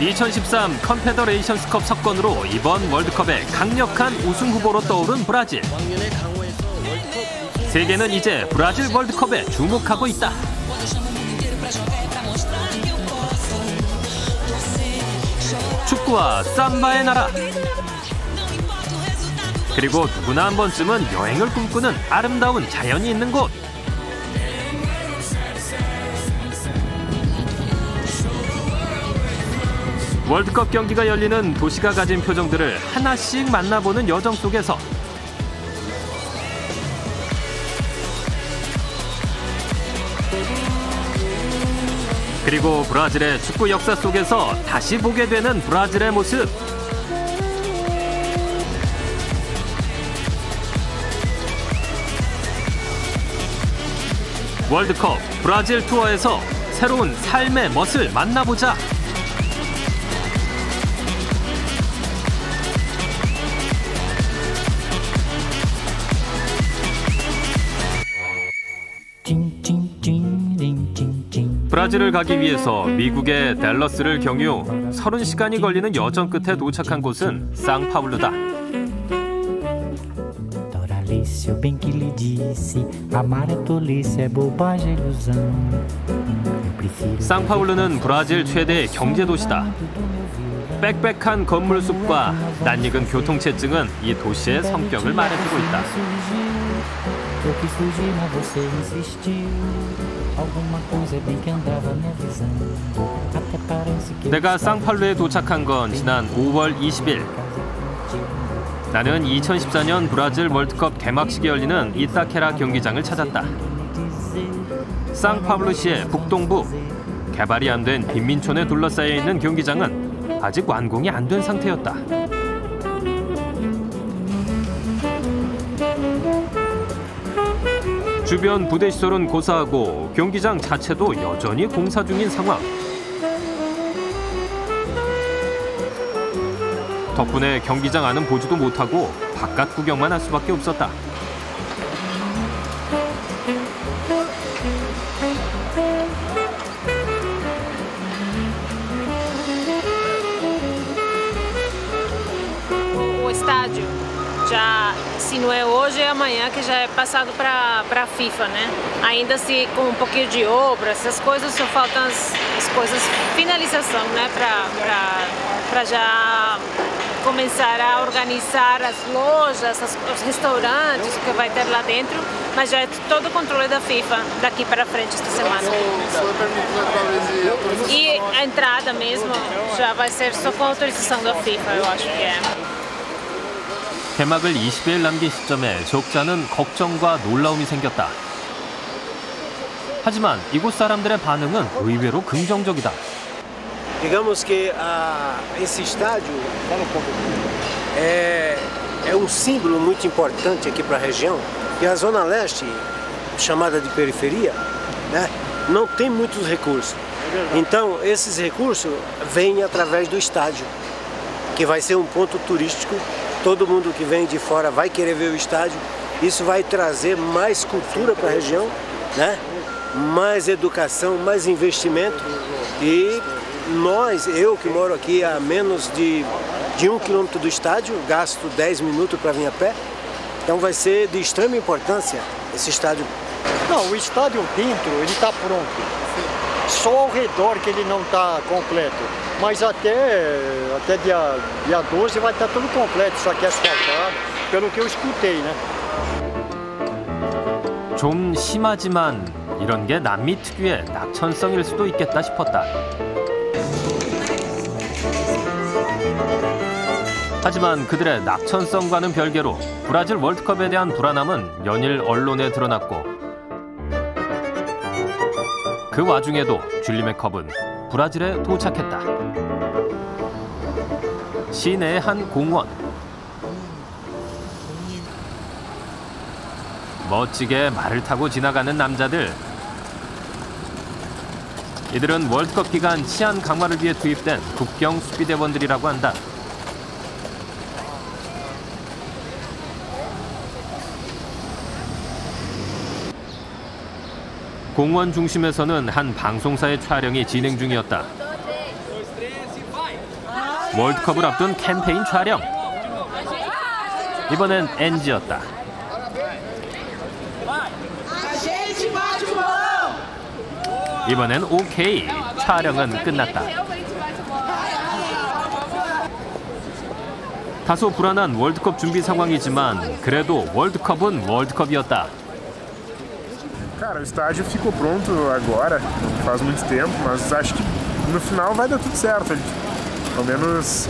2013 컨페더레이션스컵 석권으로 이번 월드컵의 강력한 우승 후보로 떠오른 브라질. 세계는 이제 브라질 월드컵에 주목하고 있다. 축구와 삼바의 나라. 그리고 누구나 한 번쯤은 여행을 꿈꾸는 아름다운 자연이 있는 곳. 월드컵 경기가 열리는 도시가 가진 표정들을 하나씩 만나보는 여정 속에서 그리고 브라질의 축구 역사 속에서 다시 보게 되는 브라질의 모습. 월드컵 브라질 투어에서 새로운 삶의 멋을 만나보자. 브라질을 가기 위해서 미국의 댈러스를 경유 30시간이 걸리는 여정 끝에 도착한 곳은 상파울루다. 상파울루는 브라질 최대 경제도시다. 빽빽한 건물 숲과 낯익은 교통체증은 이 도시의 성격을 말해주고 있다. 내가 상파울루에 도착한 건 지난 5월 20일. 나는 2014년 브라질 월드컵 개막식이 열리는 이타케라 경기장을 찾았다. 상파울루시의 북동부, 개발이 안 된 빈민촌에 둘러싸여 있는 경기장은 아직 완공이 안 된 상태였다. 주변 부대시설은 고사하고 경기장 자체도 여전히 공사 중인 상황. 덕분에 경기장 안은 보지도 못하고 바깥 구경만 할 수밖에 없었다. O estádio já, se não é hoje, é amanhã, que já é passado para a FIFA, né? Ainda se com um pouquinho de obra, essas coisas, só faltam as coisas, finalização, né? Para já começar a organizar as lojas, os restaurantes, o que vai ter lá dentro, mas já é todo o controle da FIFA daqui para frente esta semana. E a entrada mesmo já vai ser só com autorização da FIFA, eu acho que é. 개막을 20일 남긴 시점에 지역자는 걱정과 놀라움이 생겼다. 하지만 이곳 사람들의 반응은 의외로 긍정적이다. Digamos que esse estádio é símbolo muito importante aqui para a região, e a Zona Leste, chamada de periferia, né, não tem muitos recursos. Então, esses recursos vêm através do estádio, que vai ser um ponto turístico. Todo mundo que vem de fora vai querer ver o estádio. Isso vai trazer mais cultura para a região, né? Mais educação, mais investimento. E eu que moro aqui a menos de 1 quilômetro do estádio, gasto 10 minutos para vir a pé. Então vai ser de extrema importância esse estádio. Não, o estádio dentro ele está pronto. Só ao redor que ele não está completo. Mas até dia 12 vai estar tudo completo, só que asfaltado, pelo que eu escutei, né? 좀 심하지만 이런 게 남미 특유의 낙천성일 수도 있겠다 싶었다. 하지만 그들의 낙천성과는 별개로 브라질 월드컵에 대한 불안함은 연일 언론에 드러났고 그 와중에도 줄리메 컵은 브라질에 도착했다. 시내의 한 공원. 멋지게 말을 타고 지나가는 남자들. 이들은 월드컵 기간 치안 강화를 위해 투입된 국경 수비대원들이라고 한다. 공원 중심에서는 한 방송사의 촬영이 진행 중이었다. 월드컵을 앞둔 캠페인 촬영. 이번엔 NG였다. 이번엔 OK. 촬영은 끝났다. 다소 불안한 월드컵 준비 상황이지만 그래도 월드컵은 월드컵이었다. Cara, o estádio ficou pronto agora, não faz muito tempo, mas acho que no final vai dar tudo certo. Pelo menos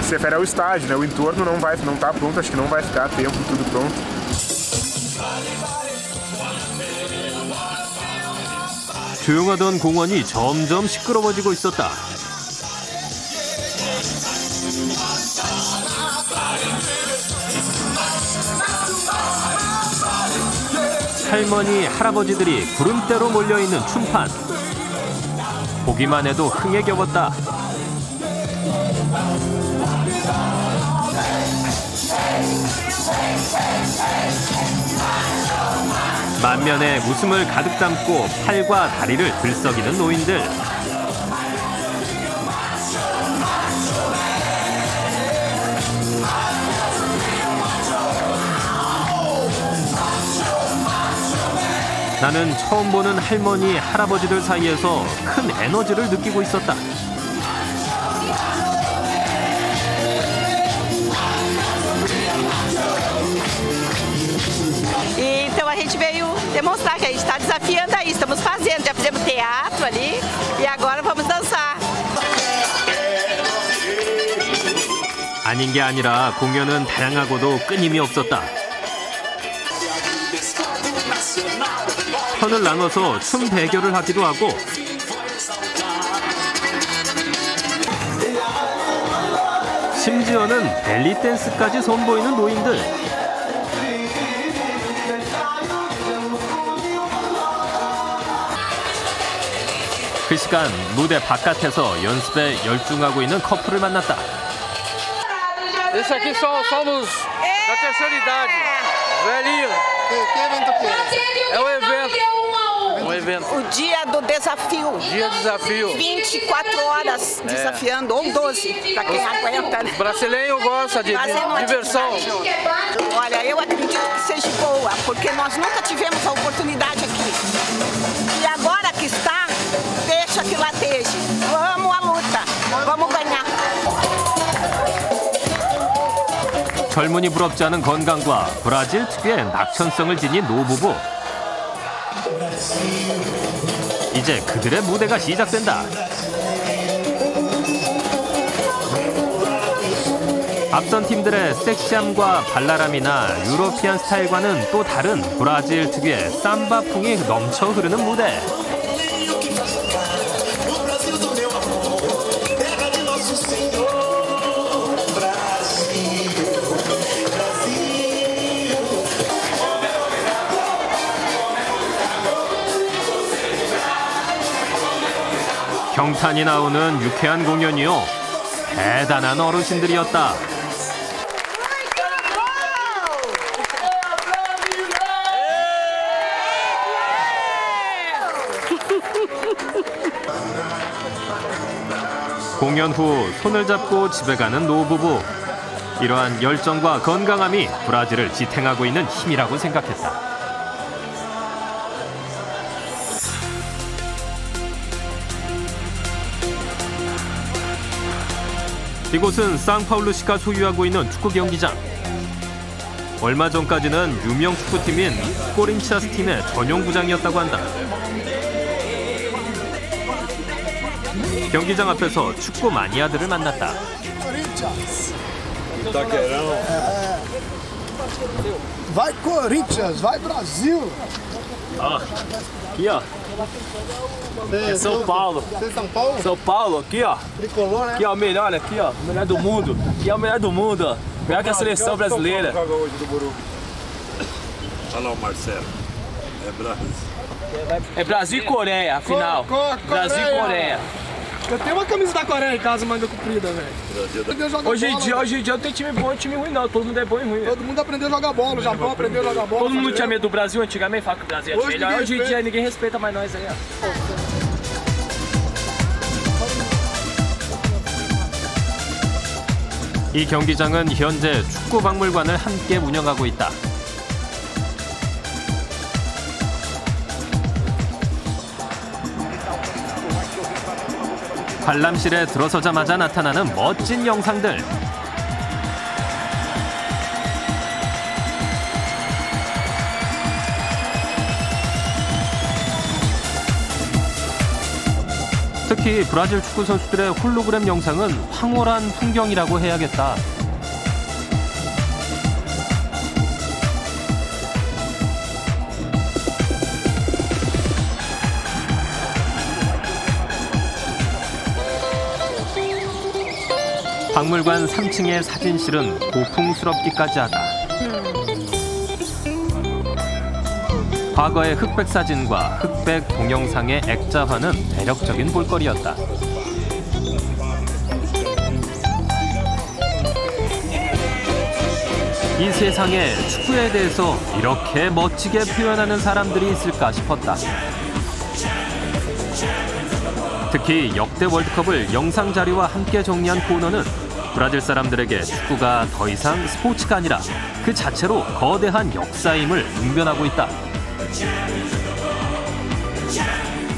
se refere ao estádio, né? O entorno não tá pronto, acho que não vai ficar a tempo tudo pronto. 조용하던 공원이 점점 시끄러워지고 있었다. 할머니, 할아버지들이 구름대로 몰려있는 춤판. 보기만 해도 흥에 겨웠다. 만면에 웃음을 가득 담고 팔과 다리를 들썩이는 노인들. 나는 처음 보는 할머니, 할아버지들 사이에서 큰 에너지를 느끼고 있었다. Então a gente veio demonstrar que a gente está desafiando aí, estamos fazendo, já fizemos teatro ali e agora vamos dançar. 아닌 게 아니라 공연은 다양하고도 끊임이 없었다. 편을 나눠서 춤 대결을 하기도 하고 심지어는 벨리 댄스까지 선보이는 노인들. 그 시간 무대 바깥에서 연습에 열중하고 있는 커플을 만났다. Esse aqui somos da terceira idade, velhinho. Que evento que é? É um evento. O dia do desafio. Dia do desafio. 24 horas desafiando, ou 12, para quem aguenta. O brasileiro gosta de diversão. Olha, eu acredito que seja boa, porque nós nunca tivemos a oportunidade aqui. E agora que está, deixa que lateje. Vamos à luta, vamos ganhar. 젊은이 부럽지 않은 건강과 브라질 특유의 낙천성을 지닌 노부부. 이제 그들의 무대가 시작된다. 앞선 팀들의 섹시함과 발랄함이나 유러피안 스타일과는 또 다른 브라질 특유의 삼바풍이 넘쳐 흐르는 무대. 경탄이 나오는 유쾌한 공연이요. 대단한 어르신들이었다. 공연 후 손을 잡고 집에 가는 노부부. 이러한 열정과 건강함이 브라질을 지탱하고 있는 힘이라고 생각했다. 이곳은 상파울루시가 소유하고 있는 축구 경기장. 얼마 전까지는 유명 축구팀인 코린티아스 팀의 전용 구장이었다고 한다. 경기장 앞에서 축구 마니아들을 만났다. Vai Corinthians, vai Brasil. Aqui, ó. É São Paulo. Você é São Paulo? São Paulo, aqui, ó. Tricolor, né? Aqui, ó, melhor aqui, ó. O melhor do mundo. Aqui é o melhor do mundo, ó. Melhor que a seleção brasileira. Olha lá o Marcelo. É Brasil. É Brasil e Coreia, afinal. Brasil e Coreia. Eu tenho uma camisa da Coreia em casa, manga comprida, velho. Hoje em dia não tem time bom e time ruim, não. Todo mundo é bom e ruim. Todo mundo aprendeu a jogar bola, o Japão aprendeu a jogar bola. Todo mundo tinha medo do Brasil antigamente, fala que o Brasil é melhor. Hoje em dia ninguém respeita mais nós aí, ó. 이 경기장은 현재 축구박물관을 함께 운영하고 있다. 관람실에 들어서자마자 나타나는 멋진 영상들. 특히 브라질 축구 선수들의 홀로그램 영상은 황홀한 풍경이라고 해야겠다. 박물관 3층의 사진실은 고풍스럽기까지 하다. 과거의 흑백 사진과 흑백 동영상의 액자화는 매력적인 볼거리였다. 이 세상에 축구에 대해서 이렇게 멋지게 표현하는 사람들이 있을까 싶었다. 특히 역대 월드컵을 영상 자료와 함께 정리한 코너는 브라질 사람들에게 축구가 더 이상 스포츠가 아니라 그 자체로 거대한 역사임을 웅변하고 있다.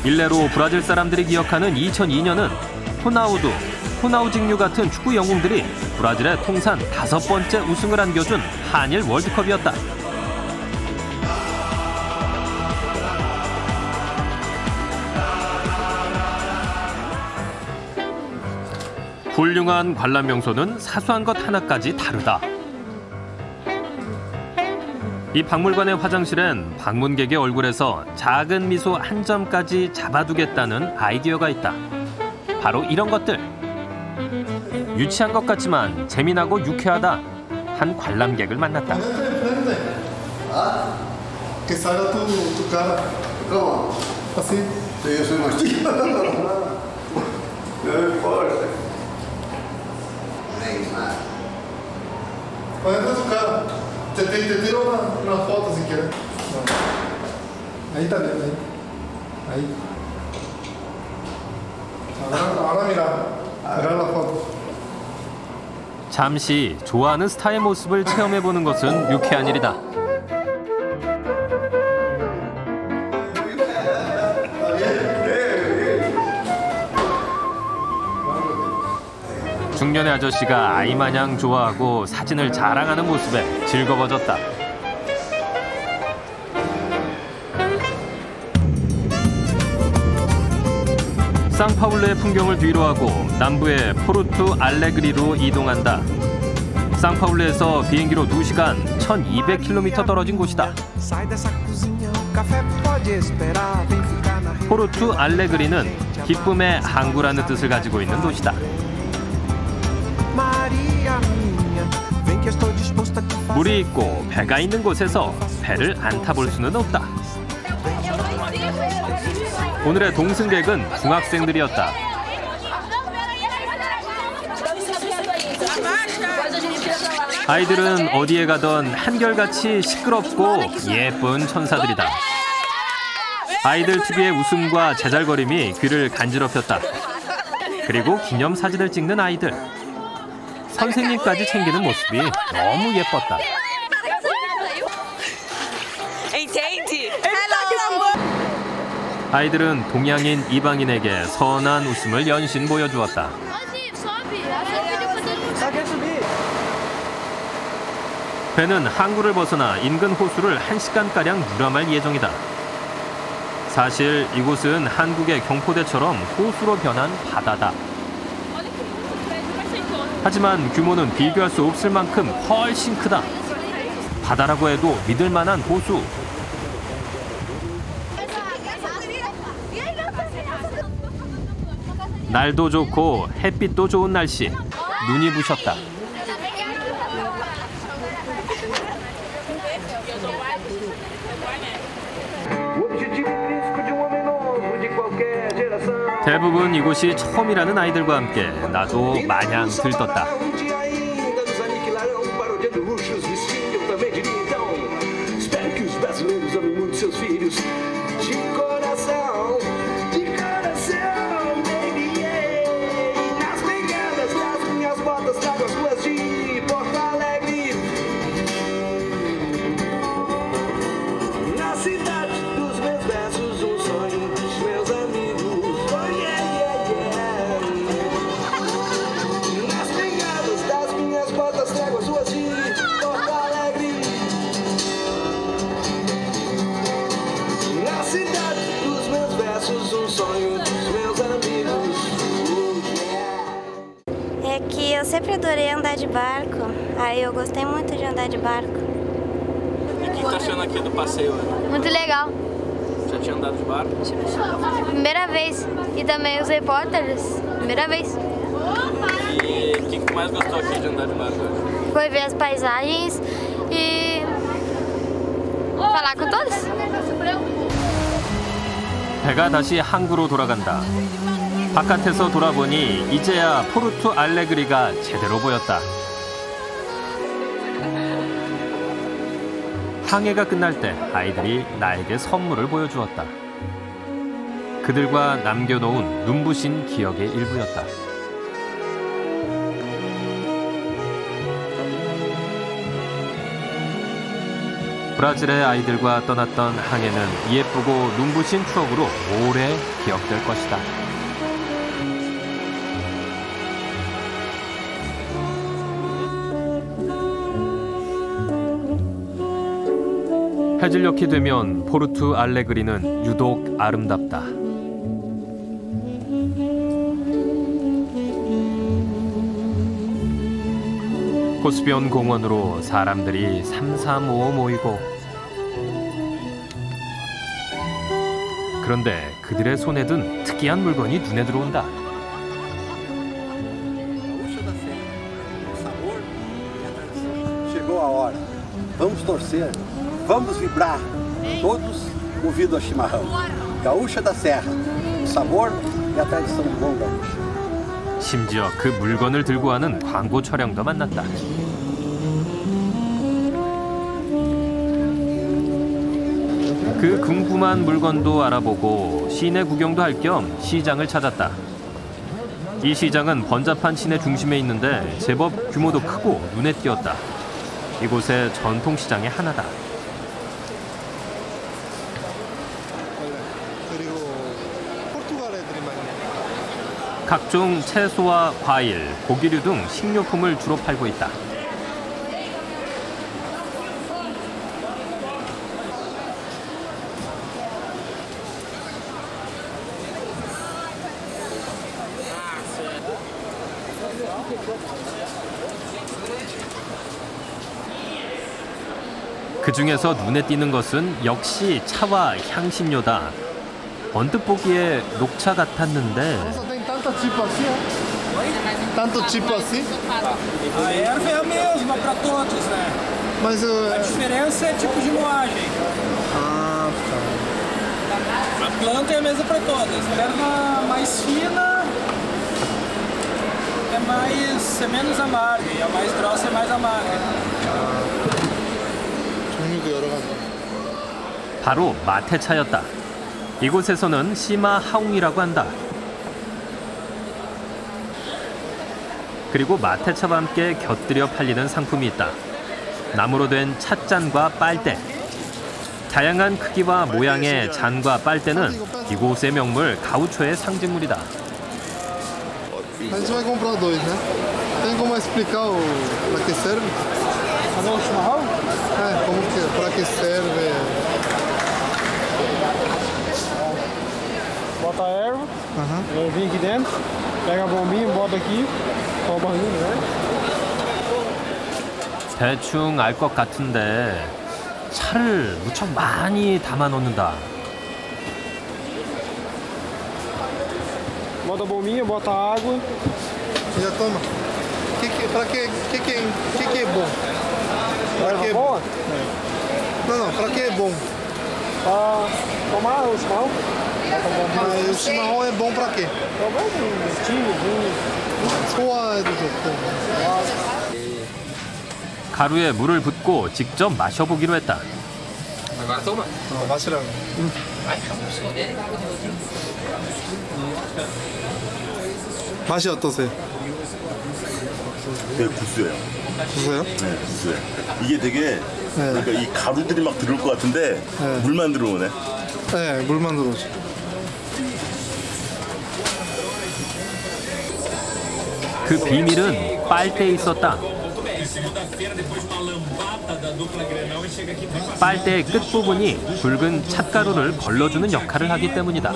일례로 브라질 사람들이 기억하는 2002년은 호나우징뉴 같은 축구 영웅들이 브라질의 통산 5번째 우승을 안겨준 한일 월드컵이었다. 훌륭한 관람 명소는 사소한 것 하나까지 다르다. 이 박물관의 화장실엔 방문객의 얼굴에서 작은 미소 한 점까지 잡아두겠다는 아이디어가 있다. 바로 이런 것들. 유치한 것 같지만 재미나고 유쾌하다. 한 관람객을 만났다. Te tiro una foto si quieres. Ahí está bien, ahí. Ahora mira la foto. 잠시 좋아하는 스타의 모습을 체험해보는 것은 유쾌한 일이다. 중년의 아저씨가 아이마냥 좋아하고 사진을 자랑하는 모습에 즐거워졌다. 상파울루의 풍경을 뒤로하고 남부의 포르투 알레그리로 이동한다. 상파울루에서 비행기로 2시간 1200km 떨어진 곳이다. 포르투 알레그리는 기쁨의 항구라는 뜻을 가지고 있는 도시다. 물이 있고 배가 있는 곳에서 배를 안 타볼 수는 없다. 오늘의 동승객은 중학생들이었다. 아이들은 어디에 가던 한결같이 시끄럽고 예쁜 천사들이다. 아이들 특유의 웃음과 제잘거림이 귀를 간지럽혔다. 그리고 기념사진을 찍는 아이들. 선생님까지 챙기는 모습이 너무 예뻤다. 아이들은 동양인 이방인에게 선한 웃음을 연신 보여주었다. 배는 항구를 벗어나 인근 호수를 1시간가량 유람할 예정이다. 사실 이곳은 한국의 경포대처럼 호수로 변한 바다다. 하지만 규모는 비교할 수 없을 만큼 훨씬 크다. 바다라고 해도 믿을 만한 호수. 날도 좋고 햇빛도 좋은 날씨. 눈이 부셨다. 대부분 이곳이 처음이라는 아이들과 함께 나도 마냥 들떴다. sempre adorei andar de barco. Aí eu gostei muito de andar de barco. E o que tá achando aqui do passeio? Muito legal. Já tinha andado de barco? Primeira vez. E também os repórteres. Primeira vez. E o que tu mais gostou aqui de andar de barco hoje? Foi ver as paisagens e falar com todos. 배가 다시 항구로 돌아간다. 바깥에서 돌아보니 이제야 포르투 알레그리가 제대로 보였다. 항해가 끝날 때 아이들이 나에게 선물을 보여주었다. 그들과 남겨놓은 눈부신 기억의 일부였다. 브라질의 아이들과 떠났던 항해는 예쁘고 눈부신 추억으로 오래 기억될 것이다. 해질녘이 되면 포르투 알레그리는 유독 아름답다. 호수변 공원으로 사람들이 삼삼오오 모이고 그런데 그들의 손에 든 특이한 물건이 눈에 들어온다. Chegou a hora. Vamos torcer. Vamos vibrar. Todos ouvindo a chimarrão. Gaúcha da Serra. O sabor e a tradição do bom gaúcho. 심지어 그 물건을 들고 하는 광고 촬영도 만났다. 그 궁금한 물건도 알아보고 시내 구경도 할 겸 시장을 찾았다. 이 시장은 번잡한 시내 중심에 있는데 제법 규모도 크고 눈에 띄었다. 이곳의 전통시장의 하나다. 각종 채소와 과일, 고기류 등 식료품을 주로 팔고 있다. 그 중에서 눈에 띄는 것은 역시 차와 향신료다. 언뜻 보기에 녹차 같았는데 Tanto tipo assim, ó. Tanto tipo assim. A erva é a mesma para todos, né? Mas a diferença é tipo de moagem. Ah, tá. A planta é a mesma para todas. A erva mais fina é menos amarga e a mais grossa é mais amarga. 종류도 여러 가지. 바로 마테차였다. 이곳에서는 시마 하웅이라고 한다. 그리고 마테차와 함께 곁들여 팔리는 상품이 있다. 나무로 된 찻잔과 빨대. 다양한 크기와 모양의 잔과 빨대는 이곳의 명물 가우초의 상징물이다. A gente vai comprar dois, né? Tem como explicar para que serve? Fazer um chimarrão? É, como que, para que serve? Bota a erva, vem aqui dentro, pega a bombinha, bota aqui. 대충 알 것 같은데 차를 무척 많이 담아 놓는다. Bota a bombinha, bota a água. Já toma. Para que é bom? Para que é bom? Não, para que é bom? Para tomar o chimarrão. Mas o chimarrão é bom para quê? 가루에 물을 붓고 직접 마셔보기로 했다. 마시라고. 맛이 어떠세요? 되게 구수해요. 구수해요? 네, 구수해. 이게 되게 그러니까 이 가루들이 막 들어올 것 같은데 물만 들어오네. 네, 물만 들어오죠. 그 비밀은 빨대에 있었다. 빨대의 끝부분이 붉은 찻가루를 걸러주는 역할을 하기 때문이다.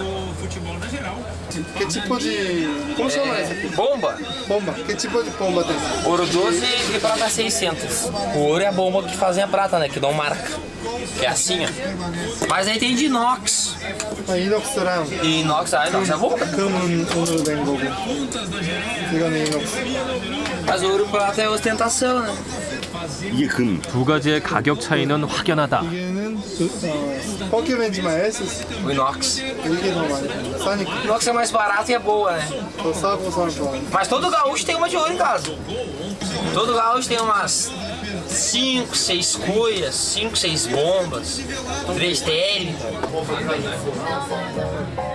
Que tipo de... Como chama essa aqui? Bomba. Bomba. Que tipo de bomba tem? Ouro 12 e prata 600. O ouro é a bomba que fazem a prata, né? Que dão marca. Que é assim, ó. Mas aí tem de inox. inox랑. E inox, inox é bomba. 금은 오늘 된 거고. 이거는 inox. Mas ouro e prata é ostentação, né? 이게 금. 두 가지의 가격 차이는 확연하다. Qual que vende mais? Esses? O inox. 이게 더 많이. 싸니까. O inox é mais barato e é boa, né? 더 싸고 사는 거. Mas todo gaúcho tem uma de ouro em casa. Todo gaúcho tem umas 5, 6 coias, 5, 6 bombas, 3 térmicas.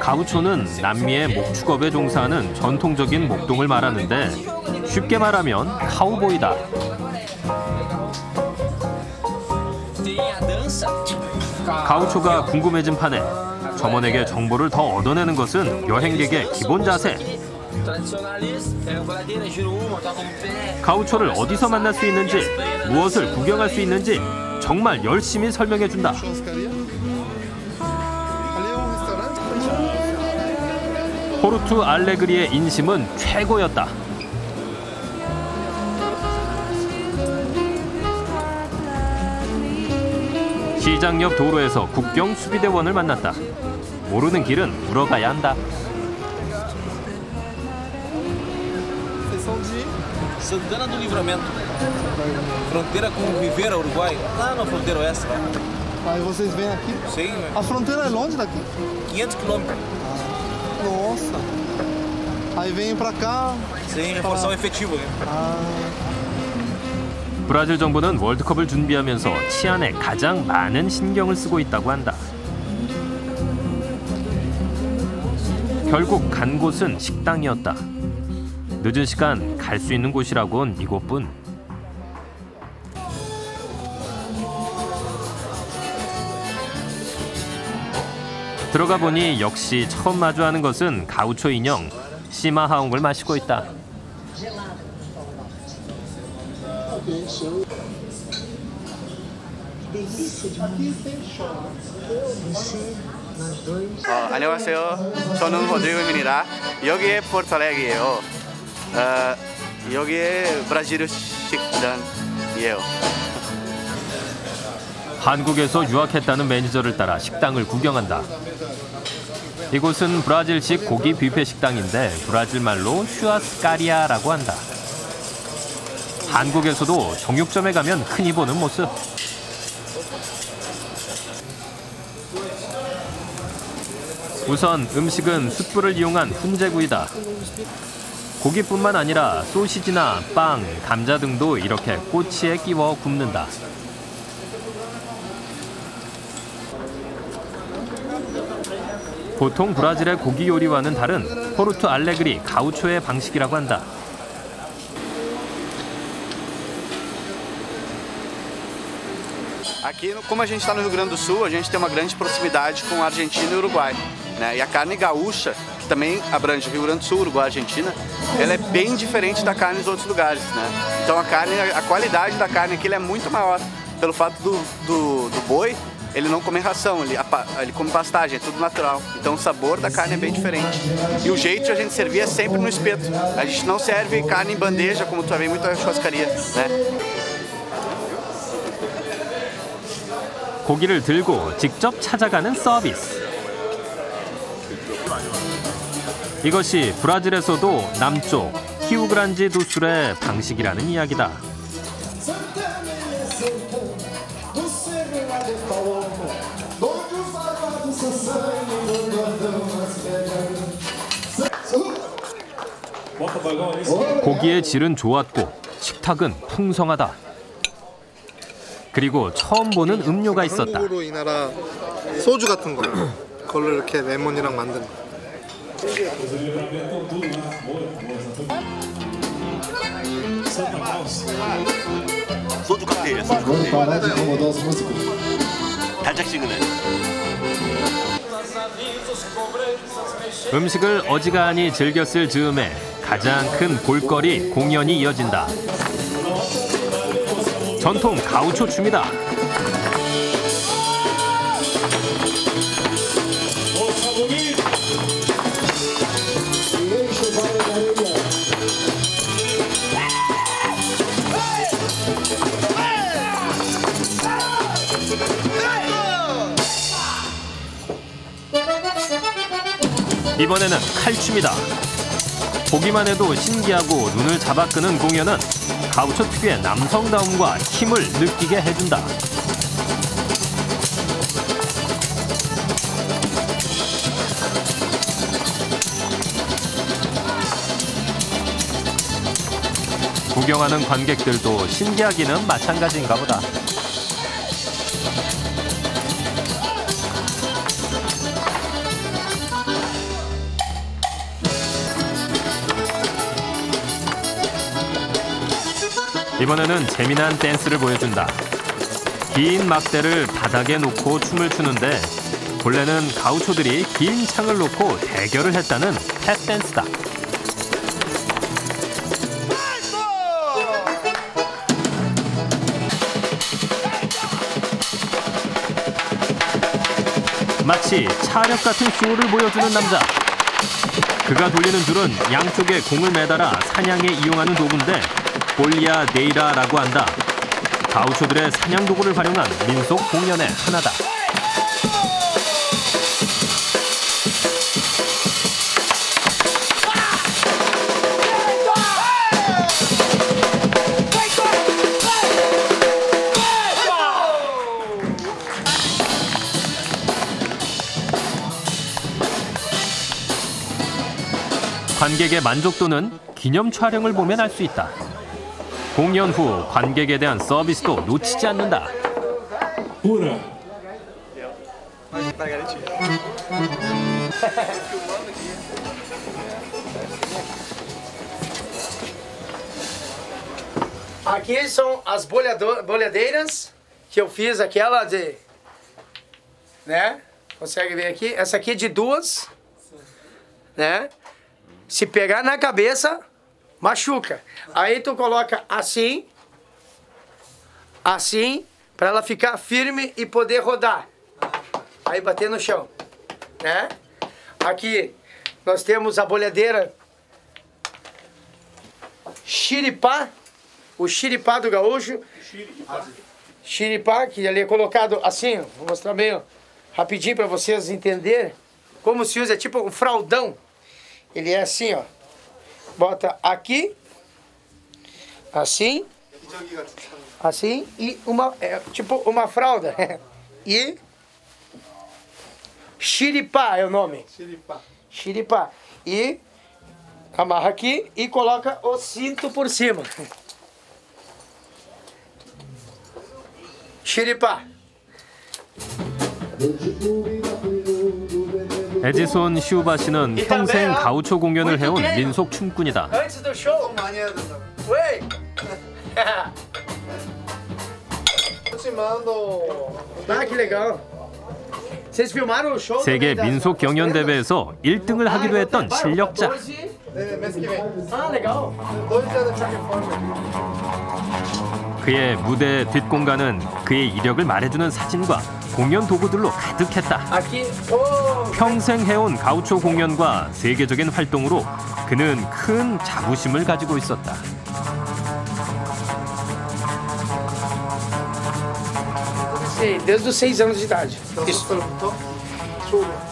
가우초는 남미의 목축업에 종사하는 전통적인 목동을 말하는데 쉽게 말하면 카우보이다. 가우초가 궁금해진 판에 점원에게 정보를 더 얻어내는 것은 여행객의 기본 자세. 가우초를 어디서 만날 수 있는지, 무엇을 구경할 수 있는지 정말 열심히 설명해준다. 포르투 알레그리의 인심은 최고였다. 시장 옆 도로에서 국경 수비대원을 만났다. 모르는 길은 물어가야 한다. Santana do Livramento. Fronteira com Rivera, Uruguai. Lá na fronteira oeste. Aí vocês vêm aqui? Sim. A fronteira é longe daqui? 500 quilômetros. Nossa. Aí vem pra cá. Sem reforção efetiva. 브라질 정부는 월드컵을 준비하면서 치안에 가장 많은 신경을 쓰고 있다고 한다. 결국 간 곳은 식당이었다. 늦은 시간 갈 수 있는 곳이라곤 이곳뿐. 들어가 보니 역시 처음 마주하는 것은 가우초 인형 시마하옹을 마시고 있다. 안녕하세요. 저는 호드리고입니다. 여기에 포르투갈이에요. 여기에 브라질 식당이에요. 한국에서 유학했다는 매니저를 따라 식당을 구경한다. 이곳은 브라질식 고기 뷔페 식당인데 브라질 말로 슈아스카리아라고 한다. 한국에서도 정육점에 가면 흔히 보는 모습. 우선 음식은 숯불을 이용한 훈제구이다. 고기뿐만 아니라 소시지나 빵, 감자 등도 이렇게 꼬치에 끼워 굽는다. 보통 브라질의 고기 요리와는 다른 포르투 알레그리 가우초의 방식이라고 한다. Aqui, como a gente está no Rio Grande do Sul, a gente tem uma grande proximidade com a Argentina e o Uruguai, né? E a carne gaúcha, que também abrange Rio Grande do Sul, Uruguai, Argentina, ela é bem diferente da carne dos outros lugares, né? Então a qualidade da carne aqui é muito maior, pelo fato do boi, ele não come ração, ele come pastagem, é tudo natural. Então o sabor da carne é bem diferente. E o jeito de a gente servir é sempre no espeto. A gente não serve carne em bandeja, como tu vai ver muito na churrascaria, né? 고기를 들고 직접 찾아가는 서비스. 이것이 브라질에서도 남쪽 히우그란지 도술의 방식이라는 이야기다. 고기의 질은 좋았고 식탁은 풍성하다. 그리고 처음 보는 음료가 있었다. 한국으로 이 나라 소주 같은 거 그걸로 이렇게 레몬이랑 만든 거. 소주 칵테일이야, 소주 칵테일. 달짝지근해. 음식을 어지간히 즐겼을 즈음에 가장 큰 볼거리 공연이 이어진다. 전통 가우초 춤이다. 이번에는 칼춤이다. 보기만 해도 신기하고 눈을 잡아 끄는 공연은 가우초 특유의 남성다움과 힘을 느끼게 해준다. 구경하는 관객들도 신기하기는 마찬가지인가 보다. 이번에는 재미난 댄스를 보여준다. 긴 막대를 바닥에 놓고 춤을 추는데 본래는 가우초들이 긴 창을 놓고 대결을 했다는 탭댄스다. 마치 차력 같은 쇼를 보여주는 남자. 그가 돌리는 줄은 양쪽에 공을 매달아 사냥에 이용하는 도구인데 볼리아 네이라라고 한다. 가우초들의 사냥 도구를 활용한 민속 공연의 하나다. 관객의 만족도는 기념 촬영을 보면 알 수 있다. 공연 후 관객에 대한 서비스도 놓치지 않는다. Aqui são as bolhadeiras que eu fiz aquela de, né? Consegue ver aqui? Essa aqui é de duas, né? Se pegar na cabeça, machuca. Aí tu coloca assim, assim, para ela ficar firme e poder rodar. Aí bater no chão, né? Aqui nós temos a bolhadeira xiripá, o xiripá do gaúcho. Xiripá, que ali é colocado assim, vou mostrar meio rapidinho para vocês entenderem como se usa, é tipo um fraldão. Ele é assim, ó. Bota aqui, assim, assim, e uma, tipo uma fralda. E xiripá é o nome. Xiripá. Xiripá. E amarra aqui e coloca o cinto por cima. Xiripá. 에지손 시우바 씨는 평생 가우초 공연을 해온 민속 춤꾼이다. Antes do show. Ué. Ah, que legal. Vocês filmaram o show? 세계 민속 경연 대회에서 1등을 하기도 했던 실력자. Ah, legal. 그의 무대 뒷공간은 그의 이력을 말해주는 사진과 공연 도구들로 가득했다. 평생 해온 가우초 공연과 세계적인 활동으로 그는 큰 자부심을 가지고 있었다. Desde os 6 anos de idade.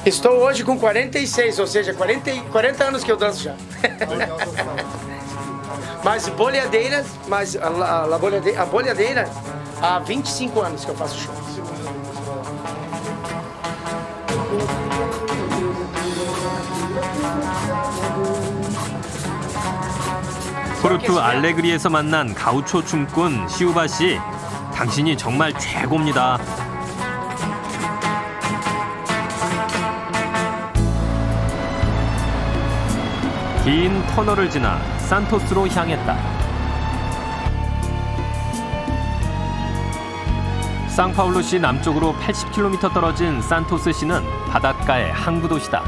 Estou hoje com 46, ou seja, 40 anos que eu danço já. Mas bolhadeiras, a bolhadeira, há 25 anos que eu faço show. 포르투 알레그리에서 만난 가우초 춤꾼 시우바 씨, 당신이 정말 최고입니다. 긴 터널을 지나 산토스로 향했다. 상파울루시 남쪽으로 80km 떨어진 산토스시는 바닷가의 항구 도시다.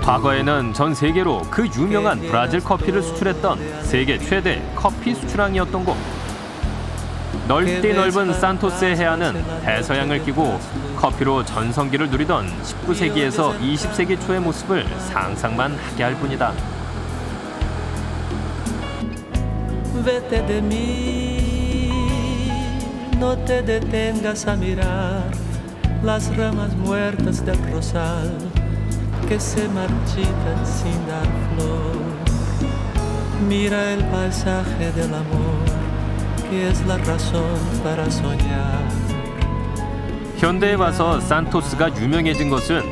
과거에는 전 세계로 그 유명한 브라질 커피를 수출했던 세계 최대 커피 수출항이었던 곳. 넓디 넓은 산토스의 해안은 대서양을 끼고 커피로 전성기를 누리던 19세기에서 20세기 초의 모습을 상상만 하게 할 뿐이다. Vete de mí, no te detengas a mirar las ramas muertas del rosal que se marchitan sin dar flor. Mira el paisaje del amor, que es la razón para soñar. 현대에 와서 산토스가 유명해진 것은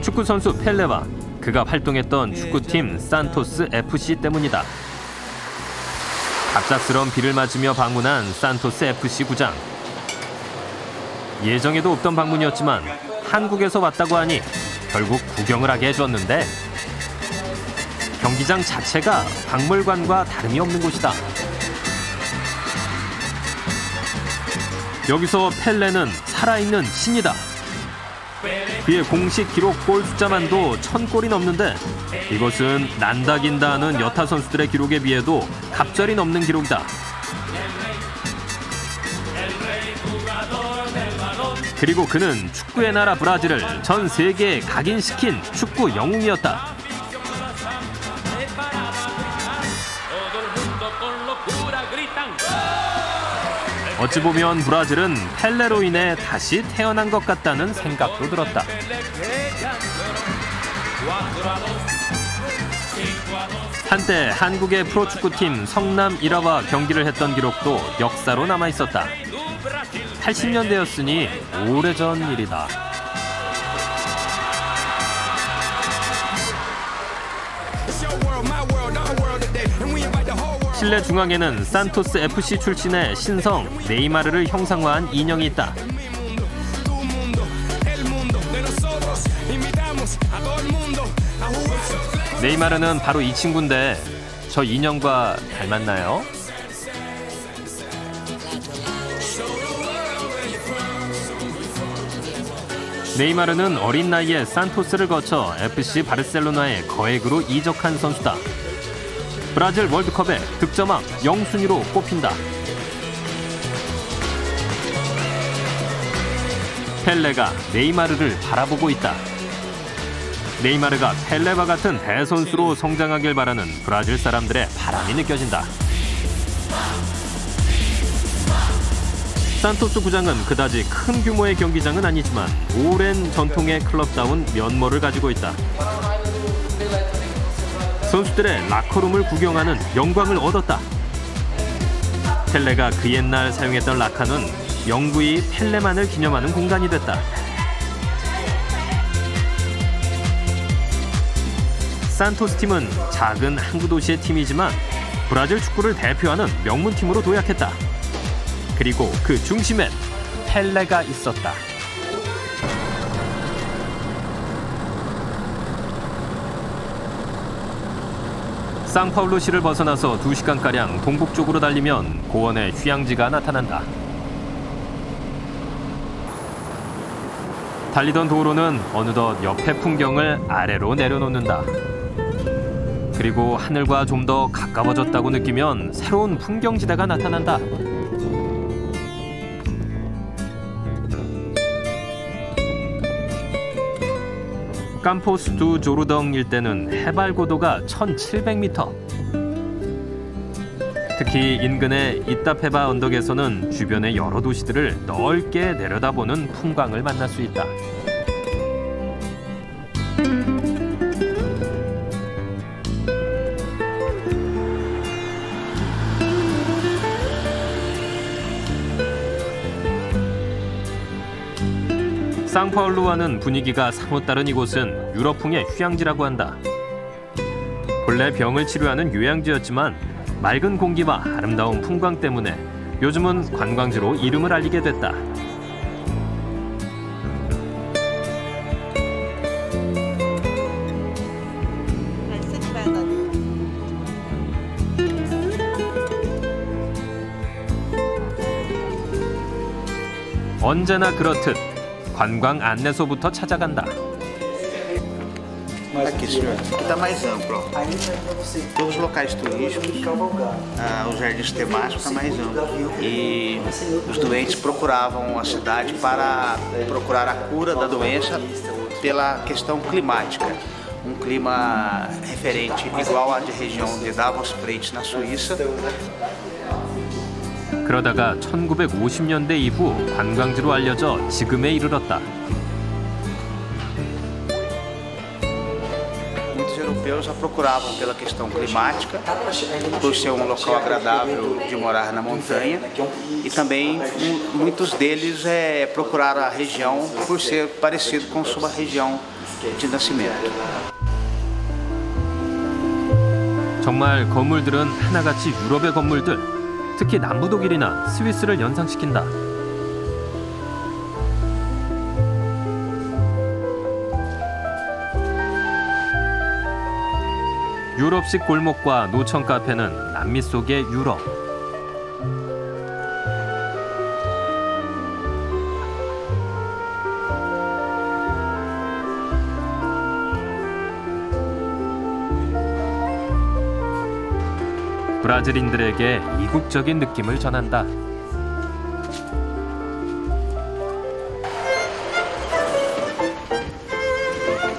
축구 선수 펠레와 그가 활동했던 축구팀 산토스 FC 때문이다. 갑작스러운 비를 맞으며 방문한 산토스 FC 구장. 예정에도 없던 방문이었지만 한국에서 왔다고 하니 결국 구경을 하게 해줬는데 경기장 자체가 박물관과 다름이 없는 곳이다. 여기서 펠레는 살아있는 신이다. 그의 공식 기록 골 숫자만도 1000골이 넘는데 이것은 난다긴다 하는 여타 선수들의 기록에 비해도 갑절이 넘는 기록이다. 그리고 그는 축구의 나라 브라질을 전 세계에 각인시킨 축구 영웅이었다. 어찌 보면 브라질은 펠레로 인해 다시 태어난 것 같다는 생각도 들었다. 한때 한국의 프로축구팀 성남 1화와 경기를 했던 기록도 역사로 남아있었다. 80년대였으니 오래전 일이다. 실내 중앙에는 산토스 FC 출신의 신성 네이마르를 형상화한 인형이 있다. 네이마르는 바로 이 친구인데 저 인형과 닮았나요? 네이마르는 어린 나이에 산토스를 거쳐 FC 바르셀로나에 거액으로 이적한 선수다. 브라질 월드컵의 득점왕 영순위로 꼽힌다. 펠레가 네이마르를 바라보고 있다. 네이마르가 펠레와 같은 대선수로 성장하길 바라는 브라질 사람들의 바람이 느껴진다. 산토스 구장은 그다지 큰 규모의 경기장은 아니지만 오랜 전통의 클럽다운 면모를 가지고 있다. 선수들의 라커룸을 구경하는 영광을 얻었다. 펠레가 그 옛날 사용했던 라카는 영구히 펠레만을 기념하는 공간이 됐다. 산토스 팀은 작은 항구 도시의 팀이지만 브라질 축구를 대표하는 명문팀으로 도약했다. 그리고 그 중심엔 펠레가 있었다. 상파울루시를 벗어나서 2시간가량 동북쪽으로 달리면 고원의 휴양지가 나타난다. 달리던 도로는 어느덧 옆의 풍경을 아래로 내려놓는다. 그리고 하늘과 좀 더 가까워졌다고 느끼면 새로운 풍경지대가 나타난다. 캄포스 두 조르덩 일대는 해발 고도가 1700m. 특히 인근의 이타페바 언덕에서는 주변의 여러 도시들을 넓게 내려다보는 풍광을 만날 수 있다. 상파울루와는 분위기가 사뭇 다른 이곳은 유럽풍의 휴양지라고 한다. 본래 병을 치료하는 요양지였지만 맑은 공기와 아름다운 풍광 때문에 요즘은 관광지로 이름을 알리게 됐다. 언제나 그렇듯 관광 안내소부터 찾아간다. Aqui, senhor. Aqui está mais amplo, ó. Todos os locais turísticos, os jardins temáticos está mais amplo. E os doentes procuravam a cidade para procurar a cura da doença pela questão climática. Um clima referente igual à região de Davos-Preit na Suíça. 그러다가 1950년대 이후 관광지로 알려져 지금에 이르렀다. Muitos europeus já procuravam pela questão climática, por ser um local agradável de morar na montanha, e também muitos deles procuraram a região por ser parecido com sua região de nascimento. 정말 건물들은 하나같이 유럽의 건물들, 특히 남부 독일이나 스위스를 연상시킨다. 유럽식 골목과 노천 카페는 남미 속의 유럽. 브라질인들에게 이국적인 느낌을 전한다.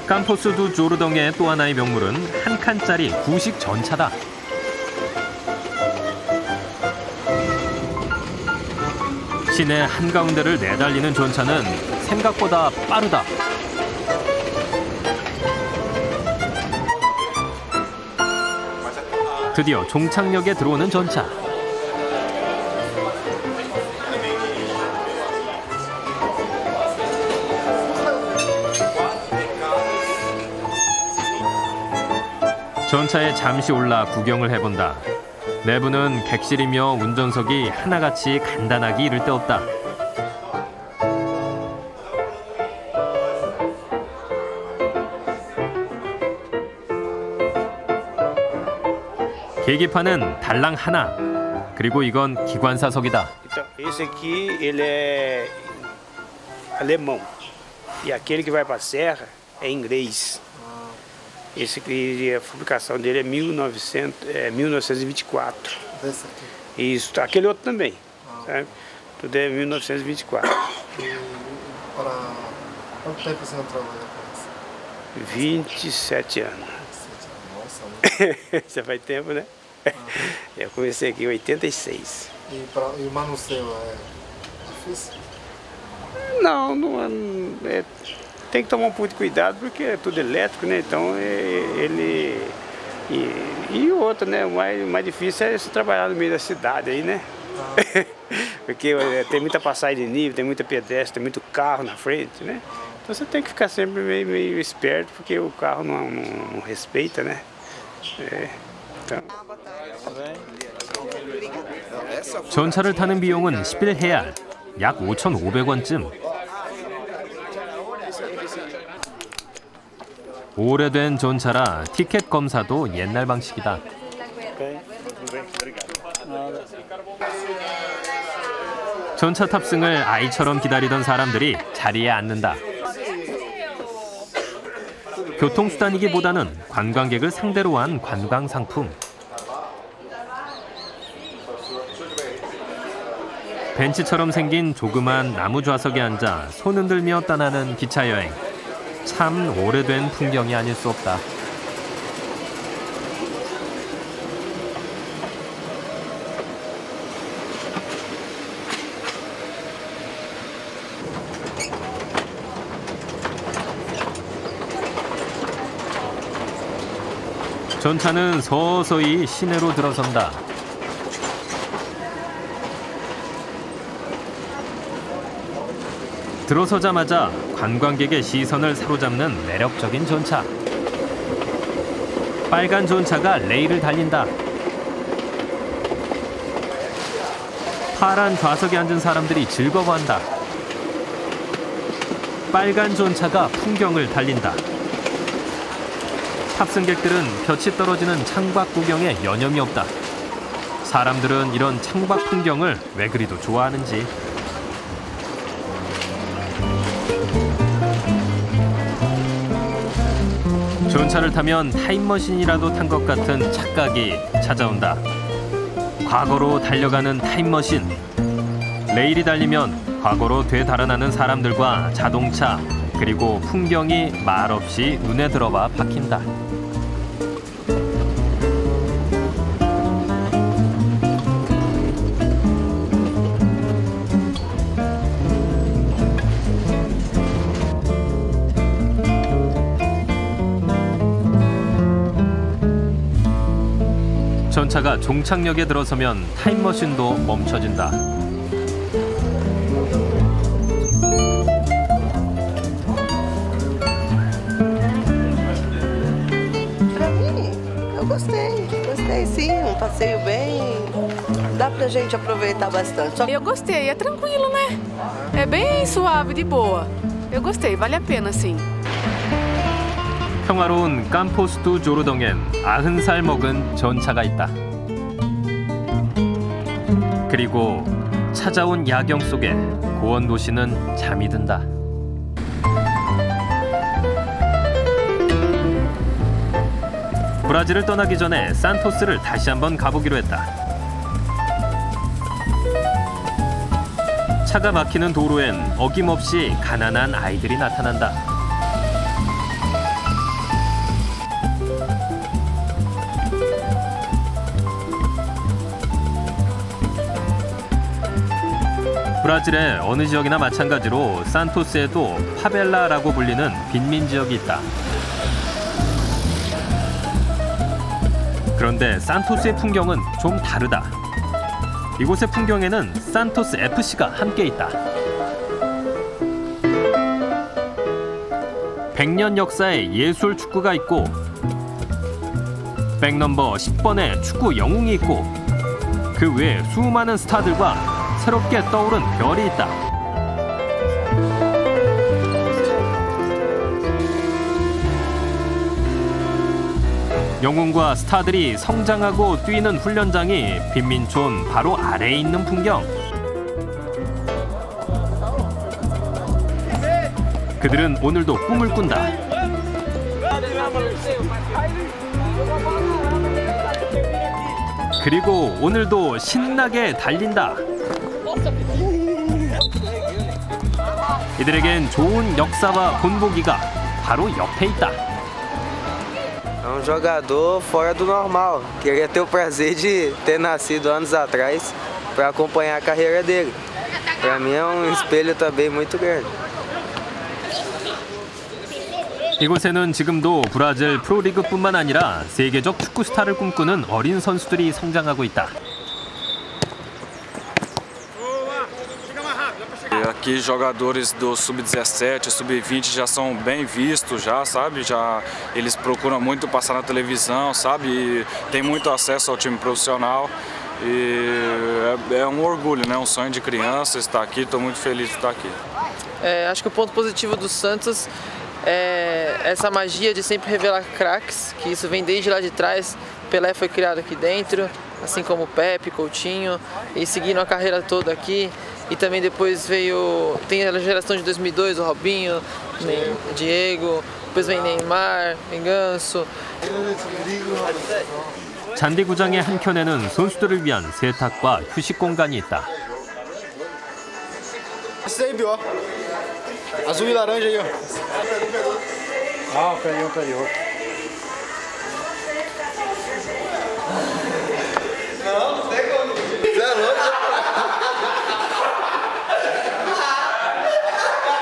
캄포스 두 조르덩의 또 하나의 명물은 한 칸짜리 구식 전차다. 시내 한가운데를 내달리는 전차는 생각보다 빠르다. 드디어 종착역에 들어오는 전차. 전차에 잠시 올라 구경을 해본다. 내부는 객실이며 운전석이 하나같이 간단하기 이를 데 없다. 계기판은 달랑 하나. 그리고 이건 기관사석이다. Então, esse aqui ele é alemão e aquele que vai para a serra é inglês. Esse aqui, a publicação dele é 1924. Desse aqui. Isso, aquele outro também, sabe? Tudo é 1924. Para quanto tempo você não trabalha com isso? 27 anos. Nossa, Já faz tempo, né? Eu comecei aqui em 86. E o manuseio é difícil? Não, tem que tomar um pouco de cuidado porque é tudo elétrico, né? Então ele... E o outro, né? O mais difícil é você trabalhar no meio da cidade aí, né? Porque tem muita passagem de nível, tem muita pedestre, tem muito carro na frente, né? Então você tem que ficar sempre meio esperto porque o carro não respeita, né? então... 전차를 타는 비용은 11헤알, 약 5,500원쯤. 오래된 전차라 티켓 검사도 옛날 방식이다. 전차 탑승을 아이처럼 기다리던 사람들이 자리에 앉는다. 교통수단이기보다는 관광객을 상대로 한 관광상품. 벤치처럼 생긴 조그만 나무 좌석에 앉아 손 흔들며 떠나는 기차 여행. 참 오래된 풍경이 아닐 수 없다. 전차는 서서히 시내로 들어선다. 들어서자마자 관광객의 시선을 사로잡는 매력적인 전차. 빨간 전차가 레일을 달린다. 파란 좌석에 앉은 사람들이 즐거워한다. 빨간 전차가 풍경을 달린다. 탑승객들은 볕이 떨어지는 창밖 구경에 여념이 없다. 사람들은 이런 창밖 풍경을 왜 그리도 좋아하는지. 전차를 타면 타임머신이라도 탄 것 같은 착각이 찾아온다. 과거로 달려가는 타임머신. 레일이 달리면 과거로 되달아나는 사람들과 자동차 그리고 풍경이 말없이 눈에 들어와 박힌다. 전차가 종착역에 들어서면 타임머신도 멈춰진다. Gostei sim, passeio bem, dá pra gente aproveitar bastante. Eu gostei, é tranquilo, né? É bem suave, de boa. Eu gostei, vale a pena sim. 평화로운 캄포스투 조르동엔 90살 먹은 전차가 있다. 그리고 찾아온 야경 속에 고원 도시는 잠이 든다. 브라질을 떠나기 전에 산토스를 다시 한번 가보기로 했다. 차가 막히는 도로엔 어김없이 가난한 아이들이 나타난다. 브라질의 어느 지역이나 마찬가지로 산토스에도 파벨라라고 불리는 빈민 지역이 있다. 그런데 산토스의 풍경은 좀 다르다. 이곳의 풍경에는 산토스 FC가 함께 있다. 100년 역사의 예술 축구가 있고 백넘버 10번의 축구 영웅이 있고 그 외에 수많은 스타들과 새롭게 떠오른 별이 있다. 영웅과 스타들이 성장하고 뛰는 훈련장이 빈민촌 바로 아래에 있는 풍경. 그들은 오늘도 꿈을 꾼다. 그리고 오늘도 신나게 달린다. 이들에겐 좋은 역사와 본보기가 바로 옆에 있다. É jogador fora do normal. Queria ter o prazer de ter nascido anos atrás para acompanhar a carreira dele. Para mim é espelho também muito grande. 이곳에는 지금도 브라질 프로리그뿐만 아니라 세계적 축구 스타를 꿈꾸는 어린 선수들이 성장하고 있다. Aqui jogadores do sub-17, sub-20 já são bem vistos já, sabe? Já eles procuram muito passar na televisão, sabe? E tem muito acesso ao time profissional. E é um orgulho, né? Um sonho de criança estar aqui. Estou muito feliz de estar aqui. Acho que o ponto positivo do Santos é essa magia de sempre revelar craques, que isso vem desde lá de trás. Pelé foi criado aqui dentro, assim como Pepe, Coutinho, e seguiram a carreira toda aqui. E também depois tem a geração de 2002, o Robinho, Diego, depois vem Neymar, Ganso. 잔디구장의 한켠에는 선수들을 위한 세탁과 휴식 공간이 있다. Sempre, ó. Azul e laranja aí, ó. Ah, o canhão carioca. Não tem como. Você é louco?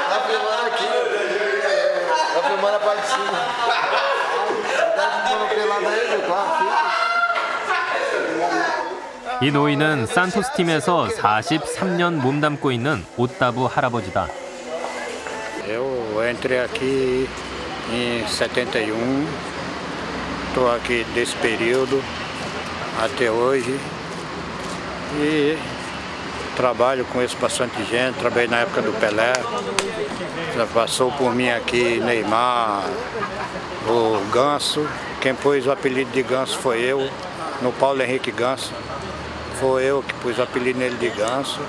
Tá filmando aqui. Tá filmando a parte de cima. Tá filmando pelado aí, meu quarto. 이 노인은 산토스 팀에서 43년 몸담고 있는 오타부 할아버지다. Eu entrei aqui em 71, estou aqui desse período até hoje e trabalho, conheço bastante gente, trabalhei na época do Pelé, já passou por mim aqui Neymar, o Ganso, quem pôs o apelido de Ganso foi eu, no Paulo Henrique Ganso, foi eu que pus o apelido nele de Ganso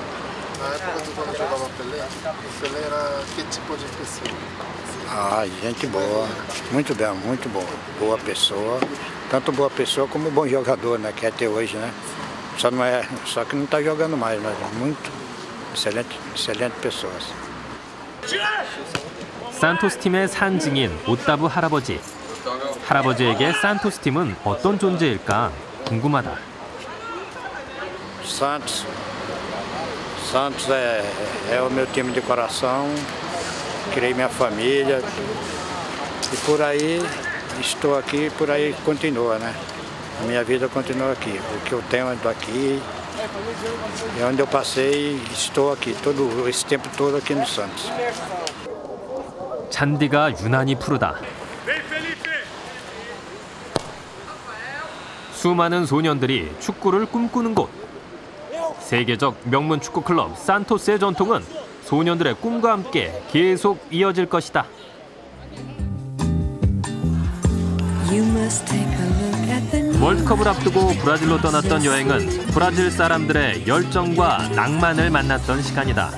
Na época de quando jogava Pelé, o Pelé era que tipo de pessoa? Ah, gente boa, muito bem, muito boa. Boa pessoa, tanto boa pessoa como bom jogador, né? Que é até hoje, né? Só que não está jogando mais, mas muito excelente pessoas. 산토스 팀의 산증인 오따부 할아버지. 할아버지에게 산토스 팀은 어떤 존재일까 궁금하다. Santos é o meu time de coração, criei minha família e por aí estou aqui, por aí continua, né? A minha vida continua aqui. O que eu tenho é daqui, é onde eu passei, estou aqui, todo esse tempo todo aqui no Santos. 잔디가 유난히 푸르다. 수많은 소년들이 축구를 꿈꾸는 곳. 세계적 명문 축구 클럽 산토스의 전통은 소년들의 꿈과 함께 계속 이어질 것이다. 월드컵을 앞두고 브라질로 떠났던 여행은 브라질 사람들의 열정과 낭만을 만났던 시간이다.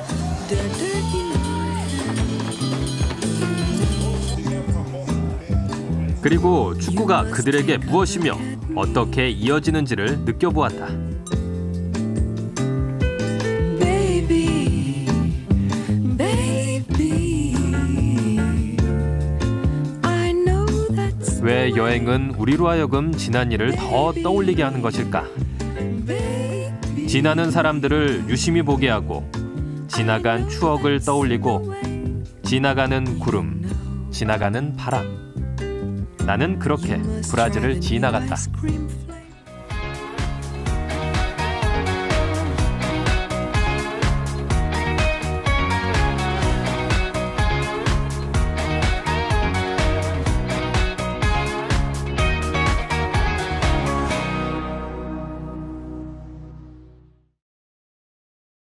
그리고 축구가 그들에게 무엇이며 어떻게 이어지는지를 느껴보았다. 왜 여행은 우리로 하여금 지난 일을 더 떠올리게 하는 것일까? 지나는 사람들을 유심히 보게 하고 지나간 추억을 떠올리고 지나가는 구름, 지나가는 바람. 나는 그렇게 브라질을 지나갔다.